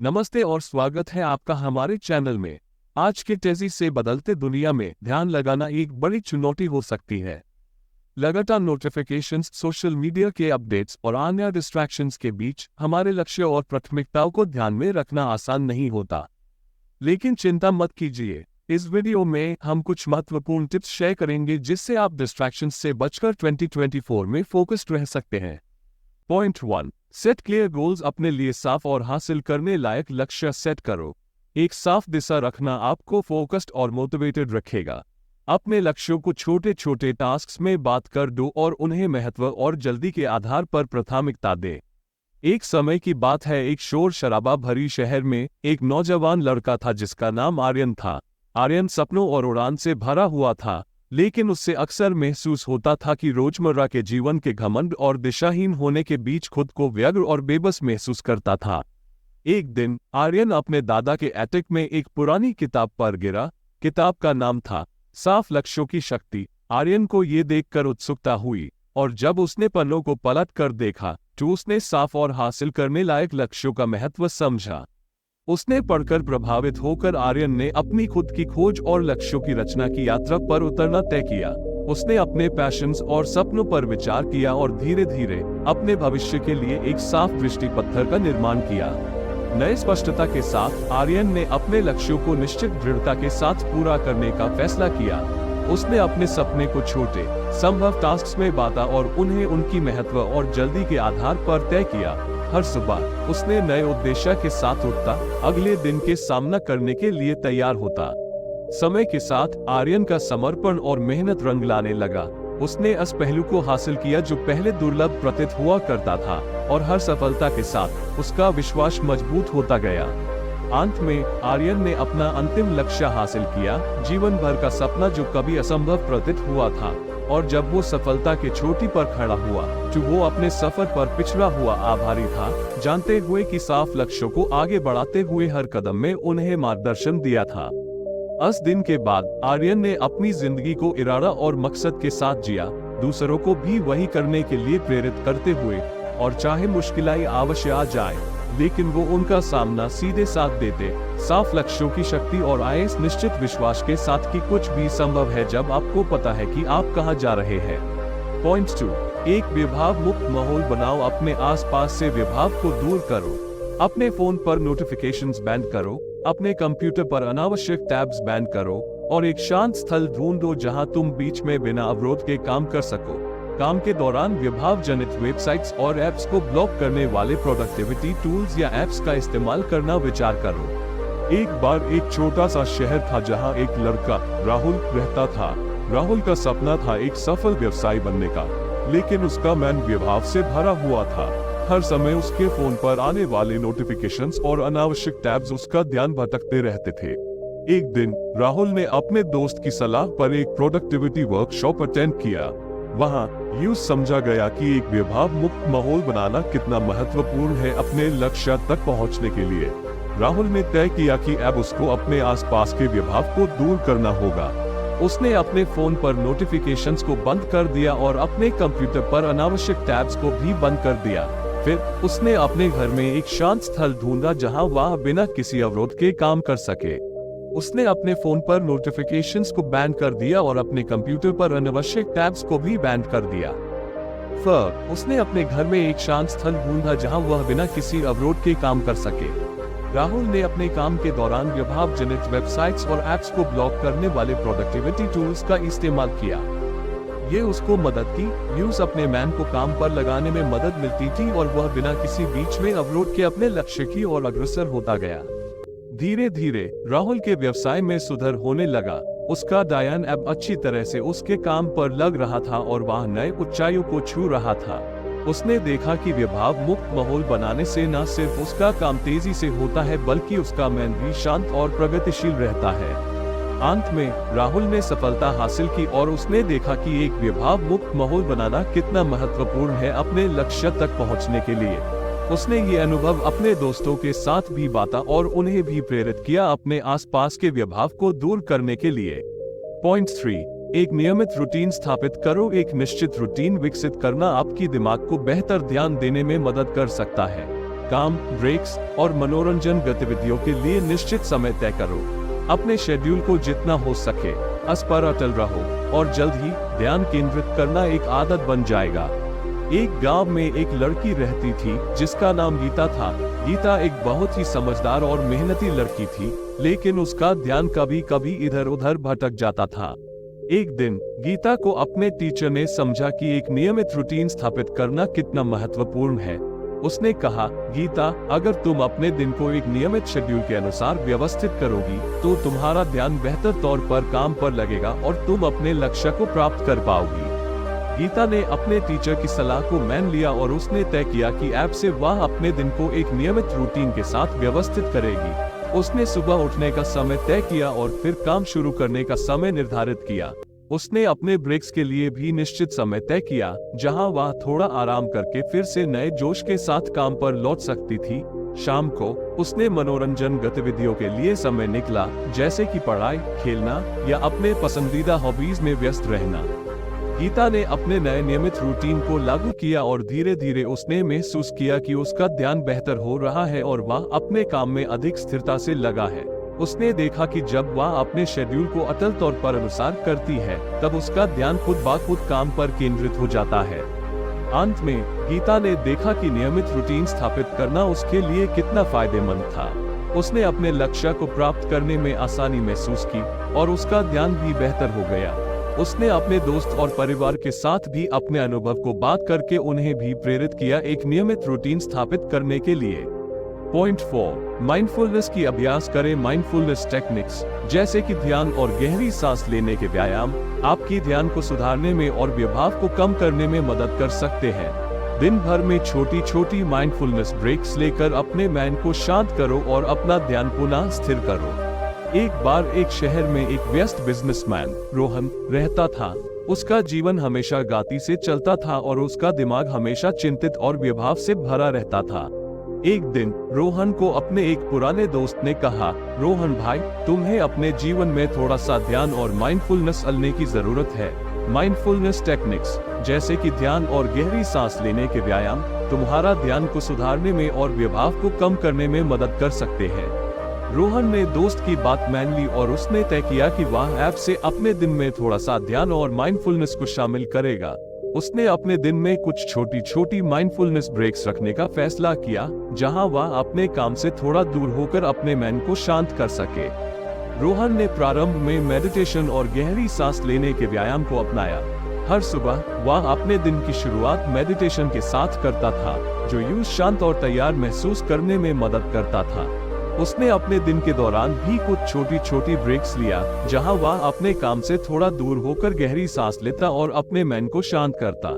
नमस्ते और स्वागत है आपका हमारे चैनल में। आज के तेजी से बदलते दुनिया में ध्यान लगाना एक बड़ी चुनौती हो सकती है। लगातार नोटिफिकेशंस, सोशल मीडिया के अपडेट्स और अन्य डिस्ट्रैक्शंस के बीच हमारे लक्ष्य और प्राथमिकताओं को ध्यान में रखना आसान नहीं होता। लेकिन चिंता मत कीजिए, इस वीडियो में हम कुछ महत्वपूर्ण टिप्स शेयर करेंगे जिससे आप डिस्ट्रैक्शंस से बचकर 2024 में फोकस्ड रह सकते हैं। Point 1, set clear goals. अपने लिए साफ और हासिल करने लायक लक्ष्य सेट करो। एक साफ दिशा रखना आपको फोकस्ड और मोटिवेटेड रखेगा। अपने लक्ष्यों को छोटे छोटे टास्क्स में बांट कर दो और उन्हें महत्व और जल्दी के आधार पर प्राथमिकता दें। एक समय की बात है, एक शोर शराबा भरी शहर में एक नौजवान लड़का था जिसका नाम आर्यन था। आर्यन सपनों और उड़ान से भरा हुआ था, लेकिन उससे अक्सर महसूस होता था कि रोजमर्रा के जीवन के घमंड और दिशाहीन होने के बीच खुद को व्यग्र और बेबस महसूस करता था। एक दिन आर्यन अपने दादा के एटिक में एक पुरानी किताब पर गिरा। किताब का नाम था साफ लक्ष्यों की शक्ति। आर्यन को ये देखकर उत्सुकता हुई और जब उसने पन्नों को पलट कर देखा तो उसने साफ और हासिल करने लायक लक्ष्यों का महत्व समझा। उसने पढ़कर प्रभावित होकर आर्यन ने अपनी खुद की खोज और लक्ष्यों की रचना की यात्रा पर उतरना तय किया। उसने अपने पैशंस और सपनों पर विचार किया और धीरे धीरे अपने भविष्य के लिए एक साफ दृष्टिपत्र का निर्माण किया। नए स्पष्टता के साथ आर्यन ने अपने लक्ष्यों को निश्चित दृढ़ता के साथ पूरा करने का फैसला किया। उसने अपने सपने को छोटे संभव टास्क्स में बांटा और उन्हें उनकी महत्व और जल्दी के आधार पर तय किया। हर सुबह उसने नए उद्देश्य के साथ उठता, अगले दिन के सामना करने के लिए तैयार होता। समय के साथ आर्यन का समर्पण और मेहनत रंग लाने लगा। उसने इस पहलू को हासिल किया जो पहले दुर्लभ प्रतीत हुआ करता था, और हर सफलता के साथ उसका विश्वास मजबूत होता गया। अंत में आर्यन ने अपना अंतिम लक्ष्य हासिल किया, जीवन भर का सपना जो कभी असंभव प्रतीत हुआ था। और जब वो सफलता के चोटी पर खड़ा हुआ तो वो अपने सफर पर पिछड़ा हुआ आभारी था, जानते हुए कि साफ लक्ष्यों को आगे बढ़ाते हुए हर कदम में उन्हें मार्गदर्शन दिया था। उस दिन के बाद आर्यन ने अपनी जिंदगी को इरादा और मकसद के साथ जिया, दूसरों को भी वही करने के लिए प्रेरित करते हुए। और चाहे मुश्किलें अवश्य आ जाए, लेकिन वो उनका सामना सीधे साथ देते। साफ लक्ष्यों की शक्ति और इस निश्चित विश्वास के साथ कि कुछ भी संभव है जब आपको पता है कि आप कहां जा रहे हैं। पॉइंट 2, एक विभाग मुक्त माहौल बनाओ। अपने आसपास से विभाग को दूर करो। अपने फोन पर नोटिफिकेशंस बैन करो, अपने कंप्यूटर पर अनावश्यक टैब्स बैन करो और एक शांत स्थल ढूंढो जहां तुम बीच में बिना अवरोध के काम कर सको। काम के दौरान विभाग जनित वेबसाइट्स और ऐप्स को ब्लॉक करने वाले प्रोडक्टिविटी टूल्स या ऐप्स का इस्तेमाल करना विचार करो। एक बार एक छोटा सा शहर था जहां एक लड़का राहुल रहता था। राहुल का सपना था एक सफल व्यवसायी बनने का, लेकिन उसका मन विभाग से भरा हुआ था। हर समय उसके फोन पर आने वाले नोटिफिकेशंस और अनावश्यक टैब्स उसका ध्यान भटकते रहते थे। एक दिन राहुल ने अपने दोस्त की सलाह पर एक प्रोडक्टिविटी वर्कशॉप अटेंड किया। वहां यूं समझा गया कि एक विभाग मुक्त माहौल बनाना कितना महत्वपूर्ण है अपने लक्ष्य तक पहुंचने के लिए। राहुल ने तय किया कि अब उसको अपने आसपास के विभाग को दूर करना होगा। उसने अपने फोन पर नोटिफिकेशंस को बंद कर दिया और अपने कंप्यूटर पर अनावश्यक टैब्स को भी बंद कर दिया। फिर उसने अपने घर में एक शांत स्थल ढूंढा जहां वह बिना किसी अवरोध के काम कर सके। उसने अपने फोन पर नोटिफिकेशंस को बैन कर दिया और अपने कंप्यूटर पर अनावश्यक टैब्स को भी बैन कर दिया। फिर उसने अपने घर में एक शांत स्थल ढूंढा जहां वह बिना किसी अवरोध के काम कर सके। राहुल ने अपने काम के दौरान विभाग जनित वेबसाइट्स और ऐप्स को ब्लॉक करने वाले प्रोडक्टिविटी टूल्स का इस्तेमाल किया। ये उसको मदद की, यूज अपने मैन को काम पर लगाने में मदद मिलती थी और वह बिना किसी बीच में अवरोध के अपने लक्ष्य की ओर अग्रसर होता गया। धीरे धीरे राहुल के व्यवसाय में सुधार होने लगा। उसका ध्यान अब अच्छी तरह से उसके काम पर लग रहा था और वह नए ऊंचाइयों को छू रहा था। उसने देखा कि विभाग मुक्त माहौल बनाने से न सिर्फ उसका काम तेजी से होता है बल्कि उसका मन भी शांत और प्रगतिशील रहता है। अंत में राहुल ने सफलता हासिल की और उसने देखा कि एक विभाग मुक्त माहौल बनाना कितना महत्वपूर्ण है अपने लक्ष्य तक पहुंचने के लिए। उसने ये अनुभव अपने दोस्तों के साथ भी बांटा और उन्हें भी प्रेरित किया अपने आसपास के विभाग को दूर करने के लिए। पॉइंट 3, एक नियमित रूटीन स्थापित करो। एक निश्चित रूटीन विकसित करना आपकी दिमाग को बेहतर ध्यान देने में मदद कर सकता है। काम, ब्रेक्स और मनोरंजन गतिविधियों के लिए निश्चित समय तय करो। अपने शेड्यूल को जितना हो सके उस पर अटल रहो और जल्द ही ध्यान केंद्रित करना एक आदत बन जाएगा। एक गांव में एक लड़की रहती थी जिसका नाम गीता था। गीता एक बहुत ही समझदार और मेहनती लड़की थी, लेकिन उसका ध्यान कभी कभी इधर उधर भटक जाता था। एक दिन गीता को अपने टीचर ने समझा कि एक नियमित रूटीन स्थापित करना कितना महत्वपूर्ण है। उसने कहा, गीता, अगर तुम अपने दिन को एक नियमित शेड्यूल के अनुसार व्यवस्थित करोगी तो तुम्हारा ध्यान बेहतर तौर पर काम पर लगेगा और तुम अपने लक्ष्य को प्राप्त कर पाओगी। गीता ने अपने टीचर की सलाह को मान लिया और उसने तय किया कि अब से वह अपने दिन को एक नियमित रूटीन के साथ व्यवस्थित करेगी। उसने सुबह उठने का समय तय किया और फिर काम शुरू करने का समय निर्धारित किया। उसने अपने ब्रेक्स के लिए भी निश्चित समय तय किया, जहां वह थोड़ा आराम करके फिर से नए जोश के साथ काम पर लौट सकती थी। शाम को उसने मनोरंजन गतिविधियों के लिए समय निकाला, जैसे कि पढ़ाई, खेलना या अपने पसंदीदा हॉबीज में व्यस्त रहना। गीता ने अपने नए नियमित रूटीन को लागू किया और धीरे धीरे उसने महसूस किया कि उसका ध्यान बेहतर हो रहा है और वह अपने काम में अधिक स्थिरता से लगा है। उसने देखा कि जब वह अपने शेड्यूल को अटल तौर पर अनुसार करती है, तब उसका ध्यान खुद ब खुद काम पर केंद्रित हो जाता है। अंत में गीता ने देखा कि नियमित रूटीन स्थापित करना उसके लिए कितना फायदेमंद था। उसने अपने लक्ष्य को प्राप्त करने में आसानी महसूस की और उसका ध्यान भी बेहतर हो गया। उसने अपने दोस्त और परिवार के साथ भी अपने अनुभव को बात करके उन्हें भी प्रेरित किया एक नियमित रूटीन स्थापित करने के लिए। पॉइंट 4, माइंडफुलनेस की अभ्यास करें। माइंडफुलनेस टेक्निक्स जैसे कि ध्यान और गहरी सांस लेने के व्यायाम आपकी ध्यान को सुधारने में और विभव को कम करने में मदद कर सकते हैं। दिन भर में छोटी छोटी माइंडफुलनेस ब्रेक्स लेकर अपने मन को शांत करो और अपना ध्यान पुनः स्थिर करो। एक बार एक शहर में एक व्यस्त बिजनेसमैन रोहन रहता था। उसका जीवन हमेशा गति से चलता था और उसका दिमाग हमेशा चिंतित और विभव से भरा रहता था। एक दिन रोहन को अपने एक पुराने दोस्त ने कहा, रोहन भाई, तुम्हें अपने जीवन में थोड़ा सा ध्यान और माइंडफुलनेस लाने की जरूरत है। माइंडफुलनेस टेक्निक्स जैसे कि ध्यान और गहरी सांस लेने के व्यायाम तुम्हारा ध्यान को सुधारने में और विभव को कम करने में मदद कर सकते हैं। रोहन ने दोस्त की बात मान ली और उसने तय किया कि वह ऐप से अपने दिन में थोड़ा सा ध्यान और माइंडफुलनेस को शामिल करेगा। उसने अपने दिन में कुछ छोटी छोटी माइंडफुलनेस ब्रेक्स रखने का फैसला किया, जहां वह अपने काम से थोड़ा दूर होकर अपने मन को शांत कर सके। रोहन ने प्रारंभ में मेडिटेशन और गहरी सांस लेने के व्यायाम को अपनाया। हर सुबह वह अपने दिन की शुरुआत मेडिटेशन के साथ करता था, जो यूं शांत और तैयार महसूस करने में मदद करता था। उसने अपने दिन के दौरान भी कुछ छोटी छोटी ब्रेक्स लिया, जहां वह अपने काम से थोड़ा दूर होकर गहरी सांस लेता और अपने मन को शांत करता।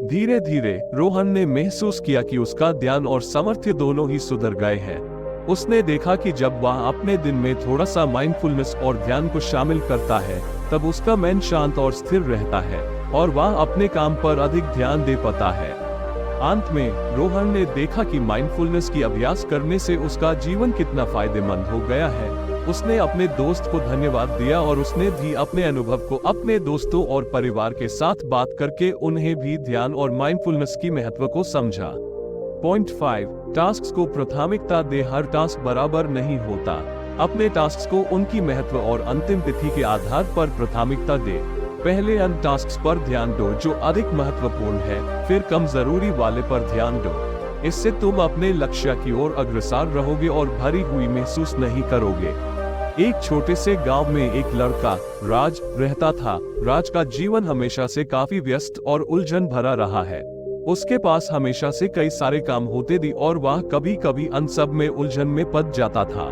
धीरे धीरे रोहन ने महसूस किया कि उसका ध्यान और सामर्थ्य दोनों ही सुधर गए हैं। उसने देखा कि जब वह अपने दिन में थोड़ा सा माइंडफुलनेस और ध्यान को शामिल करता है, तब उसका मन शांत और स्थिर रहता है और वह अपने काम पर अधिक ध्यान दे पाता है। अंत में रोहन ने देखा कि माइंडफुलनेस की अभ्यास करने से उसका जीवन कितना फायदेमंद हो गया है। उसने अपने दोस्त को धन्यवाद दिया और उसने भी अपने अनुभव को अपने दोस्तों और परिवार के साथ बात करके उन्हें भी ध्यान और माइंडफुलनेस की महत्व को समझा। पॉइंट 5, टास्क्स को प्राथमिकता दे। हर टास्क बराबर नहीं होता। अपने टास्क्स को उनकी महत्व और अंतिम तिथि के आधार पर प्राथमिकता दे। पहले उन टास्क्स पर ध्यान दो जो अधिक महत्वपूर्ण है, फिर कम जरूरी वाले पर ध्यान दो। इससे तुम अपने लक्ष्य की ओर अग्रसर रहोगे और भरी हुई महसूस नहीं करोगे। एक छोटे से गांव में एक लड़का राज रहता था। राज का जीवन हमेशा से काफी व्यस्त और उलझन भरा रहा है। उसके पास हमेशा से कई सारे काम होते थे और वह कभी कभी उन सब में उलझन में पड़ जाता था।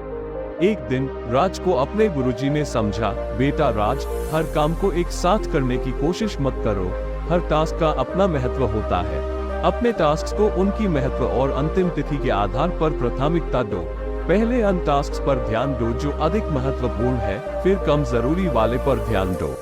एक दिन राज को अपने गुरुजी ने समझा, बेटा राज, हर काम को एक साथ करने की कोशिश मत करो। हर टास्क का अपना महत्व होता है। अपने टास्क को उनकी महत्व और अंतिम तिथि के आधार पर प्राथमिकता दो। पहले उन टास्क पर ध्यान दो जो अधिक महत्वपूर्ण है, फिर कम जरूरी वाले पर ध्यान दो।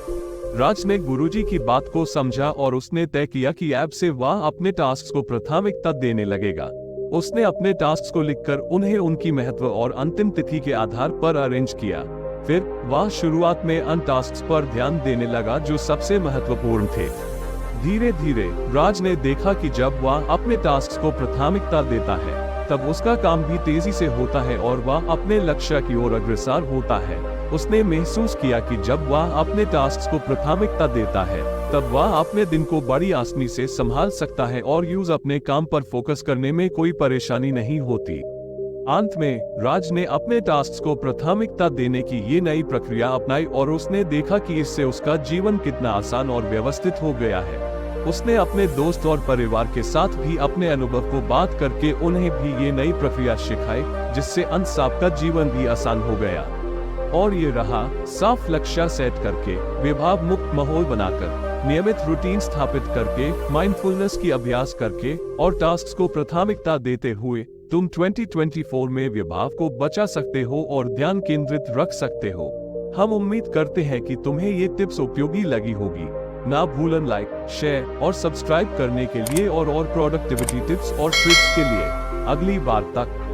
राज ने गुरुजी की बात को समझा और उसने तय किया कि अब से वह अपने टास्क को प्राथमिकता देने लगेगा। उसने अपने टास्क को लिखकर उन्हें उनकी महत्व और अंतिम तिथि के आधार पर अरेंज किया। फिर वह शुरुआत में उन टास्क पर ध्यान देने लगा जो सबसे महत्वपूर्ण थे। धीरे धीरे राज ने देखा कि जब वह अपने टास्क को प्राथमिकता देता है, तब उसका काम भी तेजी से होता है और वह अपने लक्ष्य की ओर अग्रसर होता है। उसने महसूस किया कि जब वह अपने टास्क को प्राथमिकता देता है, तब वह अपने दिन को बड़ी आसानी से संभाल सकता है और यूज अपने काम पर फोकस करने में कोई परेशानी नहीं होती। अंत में राज ने अपने टास्क को प्राथमिकता देने की ये नई प्रक्रिया अपनाई और उसने देखा कि इससे उसका जीवन कितना आसान और व्यवस्थित हो गया है। उसने अपने दोस्त और परिवार के साथ भी अपने अनुभव को बात करके उन्हें भी ये नई प्रक्रिया सिखाई, जिससे अंत सबका जीवन भी आसान हो गया। और ये रहा साफ लक्ष्य सेट करके, विभाग मुक्त माहौल बनाकर, नियमित रूटीन स्थापित करके, माइंडफुलनेस की अभ्यास करके और टास्क को प्राथमिकता देते हुए तुम 2024 में विभाग को बचा सकते हो और ध्यान केंद्रित रख सकते हो। हम उम्मीद करते हैं कि तुम्हें ये टिप्स उपयोगी लगी होगी। ना भूलन लाइक, शेयर और सब्सक्राइब करने के लिए और प्रोडक्टिविटी टिप्स और ट्रिक्स के लिए। अगली बार तक